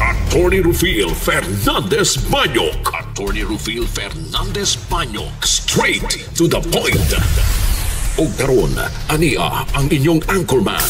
Attorney Rufil Fernandez Banyok. Attorney Rufil Fernandez Banyok. Straight to the point. O karon, ania ang inyong anchorman.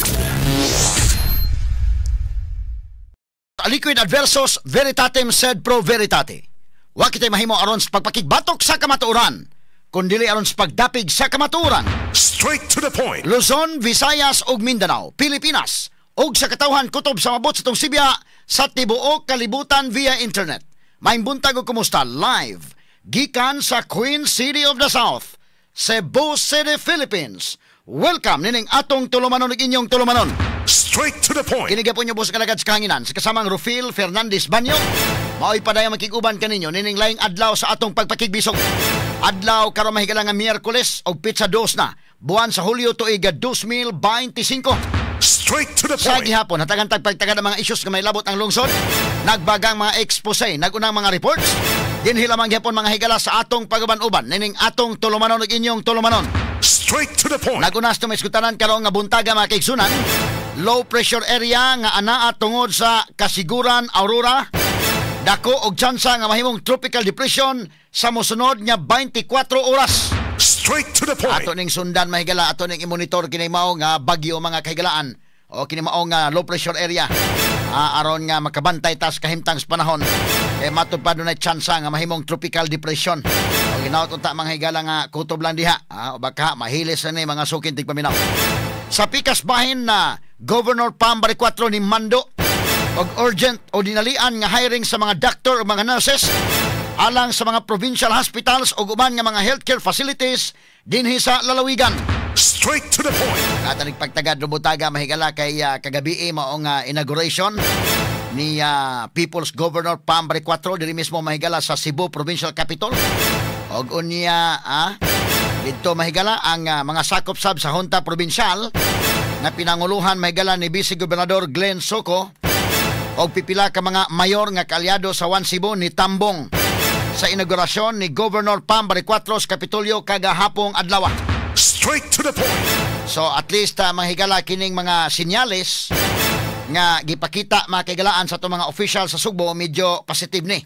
Aliquid adversus veritatem sed pro veritate. Wa kitay mahimo aron sa pagpakigbatok sa kamatuoran, kundi aron sa pagdapig sa kamatuoran. Straight to the point. Luzon, Visayas ug Mindanao, Pilipinas, ug sa katawhan kutob sa mabot sa tong Sibya sa tibuok kalibutan via internet. May buntag ug kumusta live gikan sa Queen City of the South, Cebu City, Philippines. Welcome nining atong tulumanon ug inyong tulumanon. Straight to the point. Kiniga po niyo po sa kalagad sa kahanginan sa kasamang Rufil Fernandez Banyok. Mao'y padayang makiguban kaninyo nining laing adlaw sa atong pagpakigbisog. Adlaw karon mahigala nga Miyerkules og Pizza 2 na buwan sa Hulyo tuig 2025. Straight to the point. Sa gihapon hatagan pagtagad ang mga issues nga may labot ang lungsod. Nagbagang mga expose, nagunang mga reports. Dinhi lamang gihapon mga higala sa atong pagaban-uban nining atong tulumanon ug inyong tulumanon. Straight to the point. Nagunas to may iskutanan karon nga buntaga mga kaigsunan. Low pressure area nga anaa tungod sa kasiguran Aurora. Dako og tsansa nga mahimong tropical depression sa mosunod nga 24 oras. Straight to the point. Ato ning sundan mahigala, ato ning i-monitor kini mao nga bagyo mga kahigalaan o kini mao nga low pressure area. Aron nga makabantay tas kahimtang sa panahon. Matud pa dunay tsansa nga mahimong tropical depression. O ginaot unta mga higala nga kutob lang diha. O baka mahilis na ni mga sukin tigpaminaw. Sa pikas bahin na Governor Pam Baricuatro ni Mando og urgent o dinalian nga hiring sa mga doctor o mga nurses alang sa mga provincial hospitals o uban nga mga healthcare facilities dinhi sa lalawigan. Straight to the point. Katanig pagtagad lubutaga mahigala kay kagabi maong inauguration ni People's Governor Pam Baricuatro diri mismo mahigala sa Cebu Provincial Capital. Og unya dito mahigala ang mga sakop sab sa Junta Provincial na pinanguluhan mahigala ni Vice Gobernador Glenn Soco o pipila ka mga mayor nga kaalyado sa One Cebu ni Tambong sa inaugurasyon ni Governor Pam Baricuatro sa Kapitolyo kagahapong adlaw. Straight to the point. So at least mahigala kining mga sinyales nga gipakita makigalaan sa itong mga official sa Sugbo medyo positive ni.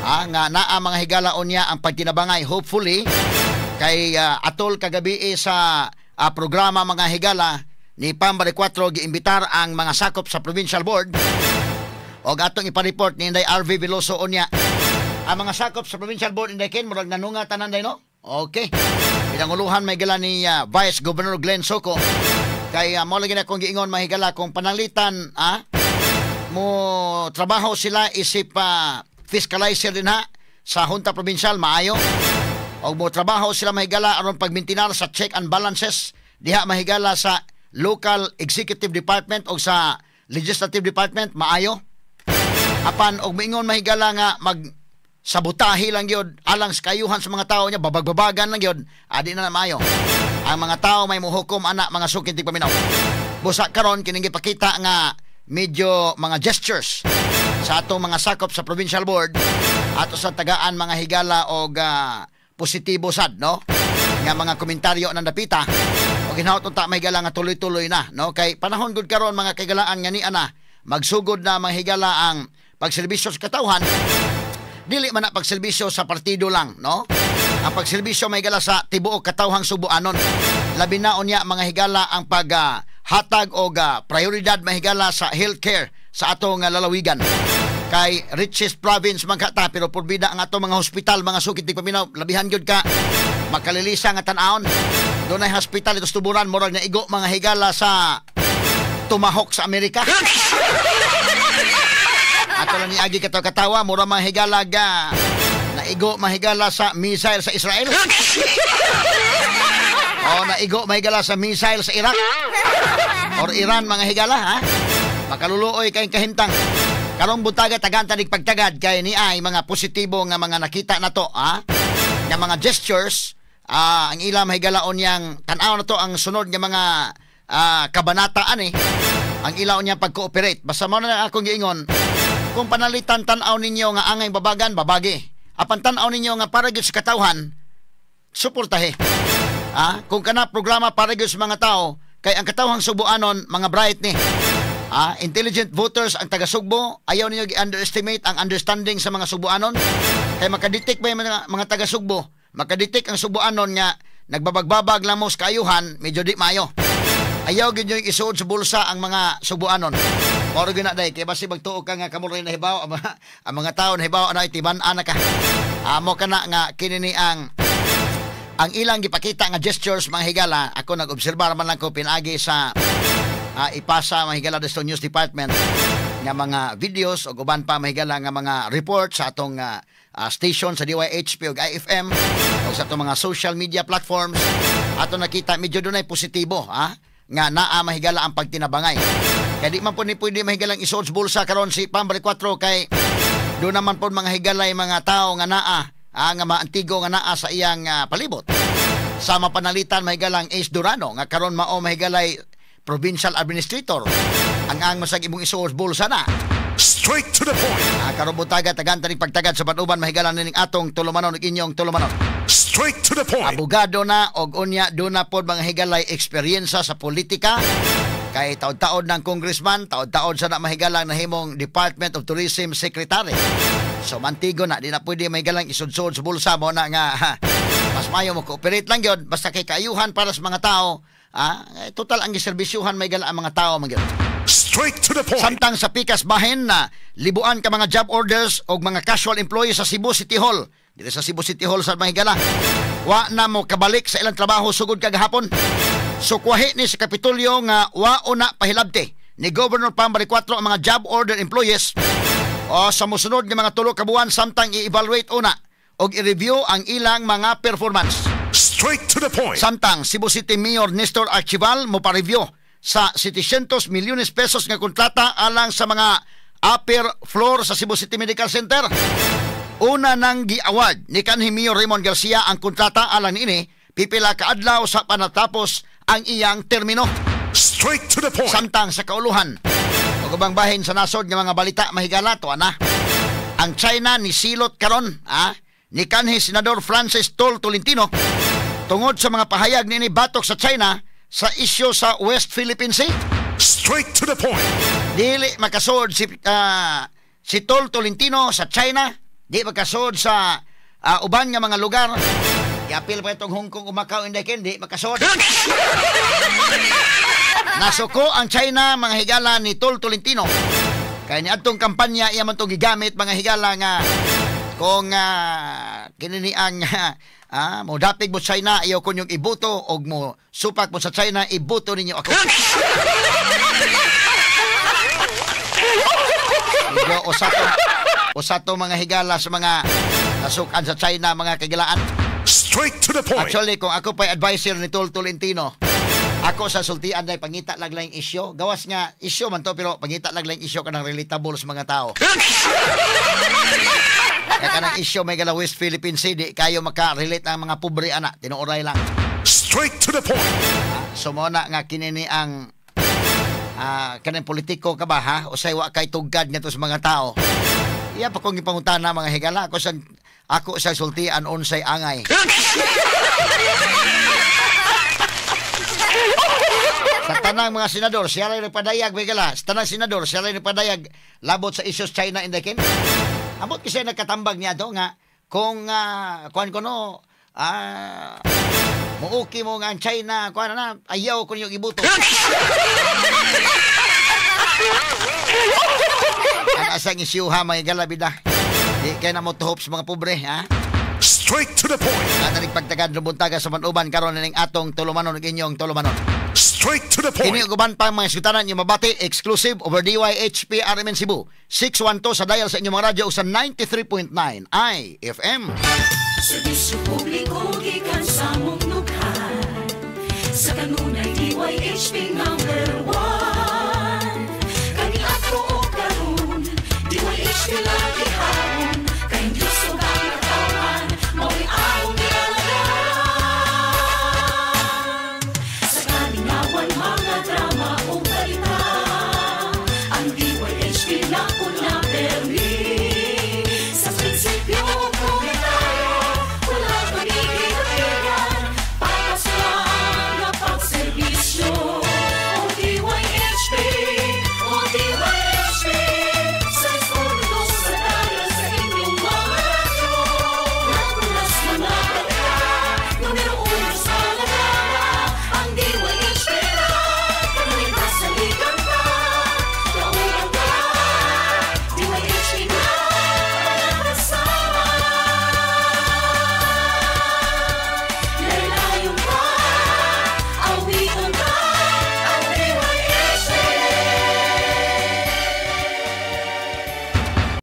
Nga naa mga higala unya ang pagtinabangay hopefully kay atol kagabi sa programa mga higala ni Pam Baricuatro giimbitar ang mga sakop sa provincial board o atong ipareport ni Inday RV Veloso unya ang mga sakop sa provincial board Inday Ken murag nanunga tanan day no. Okay. Pinanguluhan may gala ni Vice Governor Glenn Soco kay mo lagi na kong giingon mahigala kung panalitan mo trabaho sila isip fiscalizer din ha sa Junta Provincial maayo o mo trabaho sila mahigala aron pagmintinar sa check and balances diha mahigala sa local executive department o sa legislative department maayo apan og miingon mahigala nga mag sabotahe lang yun alang sa kayuhan sa mga tao niya babagbabagan lang yun adi na maayo ang mga tao may muhukom anak mga sukin tigpaminaw busa karon kining gipakita nga medyo mga gestures sa atong mga sakop sa provincial board ato sa tagaan mga higala og positibo sad no nga mga komentaryo nang dapita o ginhaot unta may higala nga tuloy-tuloy na no kay panahon gud karon mga kagalaan nga niya na magsugod na mga higala ang pagserbisyo sa katawhan. Dili man na pagserbisyo sa partido lang, no? Ang pagserbisyo may higala sa tibuok katawhang Subuanon. Labi na unya mga higala ang paghatag og prioridad mahigala sa healthcare sa atong lalawigan. Kay richest province man kata pero porbida ang atong mga hospital, mga sukit tigpaminaw, labihan gyud ka makalilisa nga tan-aon. Dunay hospital ito tuburan murag na igo mga higala sa Tomahawk sa Amerika. Ato lang ni agi katawa mura mahigala ga naigo mahigala sa missile sa Israel. O naigo mahigala sa missile sa Iraq or Iran mga higala ha. Makaluluoy kay kahintang. Karong buntaga tagantanig pagtagad kay ni ay mga positibo nga mga nakita nato ha. Nga mga gestures ang ila mahigalaon yang tan-aw na to ang sunod nga mga kabanataan ang ilaw niya pag-cooperate. Basta mo na akong giingon kung panalitan tan-aw ninyo nga angay babagan, babagi. Apan tan-aw ninyo nga para gyud sa katawhan, suportahe. Kung kana programa para gyud sa mga tao, kay ang katawhang Subuanon, mga bright ni. Intelligent voters ang taga-Sugbo, ayaw ninyo i-underestimate ang understanding sa mga Subuanon. Kaya makadetect ba yung mga taga-Sugbo? Makadetect ang Subuanon nga nagbabagbabag lamos kaayuhan, medyo di mayo. Ayaw gid yung isuod sa bulsa ang mga Subuanon. Moro gyud na day kay basi magtuo ka nga kamo rin nahibaw ang mga tawo nahibaw na itiban-an ka. Amo kana nga kini ni ang ilang gipakita nga gestures mga higala. Ako nag-obserbar man lang ko pinagi sa ipasa mga higala sa News Department nga mga videos o uban pa mga higala nga mga report sa atong station sa DYHP o IFM o sa atong mga social media platforms. Ato nakita medyo dunay positibo nga naa mahigala ang pagtinabangay. Kaya di man po ni pwede mahigalang isuod bulsa karon si Pambari 4 kay doon naman po mga higalay mga tao nga naa nga maantigo nga naa sa iyang palibot. Sa mapanalitan mahigalang Ace Durano nga karon mao mahigalay provincial administrator ang masag imong isuod bulsa na. Straight to the point. Karon butaga taganta ning pagtagad sa Banuban mahigalan ning atong tulumanon ug inyong tulumanon. Straight to the point. Abogado na og unya do na pod mga higalay eksperyensya sa politika. Kay taod-taod ng congressman, taod-taod sa na mahigalang nahimong Department of Tourism Secretary. So mantigo na di na pwede mahigalang isudsod sa bulsa mo na nga mas mayo mo cooperate lang gyud basta kay kaayuhan para sa mga tao. Total ang giserbisyuhan mahigala ang mga tao magyud. Straight to the point. Samtang sa pikas bahin na libuan ka mga job orders o mga casual employees sa Cebu City Hall. Dito sa Cebu City Hall sa mahigala. Wa na mo kabalik sa ilang trabaho sugod kagahapon. So kuwahi ni sa Kapitolyo nga wa una pahilabte ni Governor Pambari 4 ang mga job order employees o sa musunod nga mga tulo ka buwan samtang i-evaluate una og i-review ang ilang mga performance. Straight to the point. Samtang Cebu City Mayor Nestor Archival mo pa-review sa 700 milyones pesos nga kontrata alang sa mga upper floor sa Cebu City Medical Center. Una nang gi-award ni kanhi Mayor Raymond Garcia ang kontrata alang niini pipila ka adlaw sa panatapos ang iyang termino. Straight to the point. Samtang sa kauluhan o ubang bahin sa nasod nga mga balita mahigala to ang China ni silot karon ni kanhi Senador Francis Tolentino tungod sa mga pahayag ni batok sa China sa isyu sa West Philippine Sea. Straight to the point. Dili makasod si Tolentino sa China, di makasod sa uban nga mga lugar. Iapil pa itong Hong Kong o Macau, hindi makasod. Nasuko ang China mga higala ni Tolentino. Kaya ni atong kampanya iya man itong gigamit mga higala nga kung kininiang mo dapig mo China ayaw ko yung ibuto o mo supak mo sa China ibuto ninyo ako. Medyo usato mga higala sa mga nasukan sa China mga kagilaan. Straight to the point. Actually kung ako pa'y advisor ni Tolentino, ako sa sultian na pangita lang lang isyo. Gawas nga isyo man to pero pangita lang lang isyo kanang relatable sa mga tao. Kaya kanang isyo may gala West Philippine Sea, di kayo maka-relate ang mga pobre anak. Tinuoray lang. Straight to the point. So mo na nga kinini ang kanang politiko ka ba o say wa kay tugad nga to sa mga tao. Iya pa kong ipangutana mga higala ako sa sultian unsay angay. Sa tanang mga senador, siya rin nagpadayag, Bigala. Sa tanang senador, siya rin nagpadayag labot sa issues China in the kin. Amot kasi nagkatambag niya do nga, kung, kuhan ko no, muuki mo nga ang China, kuhan na, ayaw ko niyong ibuto. Ang asang isyuha, mga galabida. Di kaya na mo to hope sa mga pobre, Straight to the point. Natanig pagtagad ng buntaga sa Manuban karon ning atong tulumanon ng inyong tulumanon. Straight to the point. Kini uban pa mga sutanan yung mabati exclusive over DYHP RMN Cebu 612 sa dial sa inyong mga radyo sa 93.9 IFM. Serbisyo publiko gikan sa mong lukhan. Sa kanunay DYHP #1.